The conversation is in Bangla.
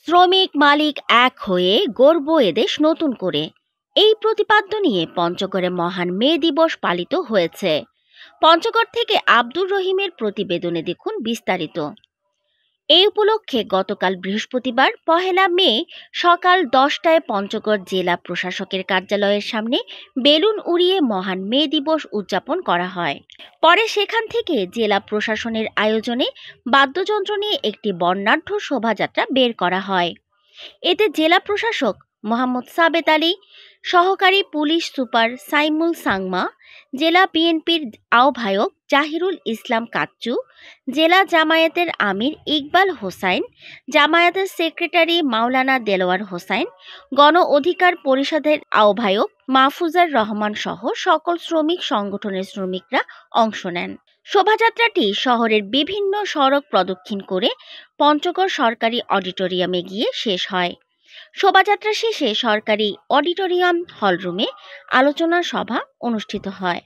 শ্রমিক মালিক এক হয়ে গড়ব এদেশ নতুন করে, এই প্রতিপাদ্য নিয়ে পঞ্চগড়ে মহান মে দিবস পালিত হয়েছে। পঞ্চগড় থেকে আব্দুর রহিমের প্রতিবেদনে দেখুন বিস্তারিত। এই উপলক্ষে গতকাল বৃহস্পতিবার ১লা মে সকাল ১০টায় পঞ্চগড় জেলা প্রশাসকের কার্যালয়ের সামনে বেলুন উড়িয়ে মহান মে দিবস উদযাপন করা হয়। পরে সেখান থেকে জেলা প্রশাসনের আয়োজনে বাদ্যযন্ত্র নিয়ে একটি বর্ণাঢ্য শোভাযাত্রা বের করা হয়। এতে জেলা প্রশাসক মোহাম্মদ সাবেত আলী, সহকারী পুলিশ সুপার সাইমুল সাংমা, জেলা বিএনপির আহ্বায়ক জাহিরুল ইসলাম কাচ্চু, জেলা জামায়াতের আমির ইকবাল হোসাইন, জামায়াতের সেক্রেটারি মাওলানা দেলোয়ার হোসাইন, গণ অধিকার পরিষদের আহ্বায়ক মাহফুজার রহমান সহ সকল শ্রমিক সংগঠনের শ্রমিকরা অংশ নেন। শোভাযাত্রাটি শহরের বিভিন্ন সড়ক প্রদক্ষিণ করে পঞ্চগড় সরকারি অডিটোরিয়ামে গিয়ে শেষ হয়। শোভাযাত্রা শেষে সরকারি অডিটোরিয়াম হলরুমে আলোচনা সভা অনুষ্ঠিত হয়।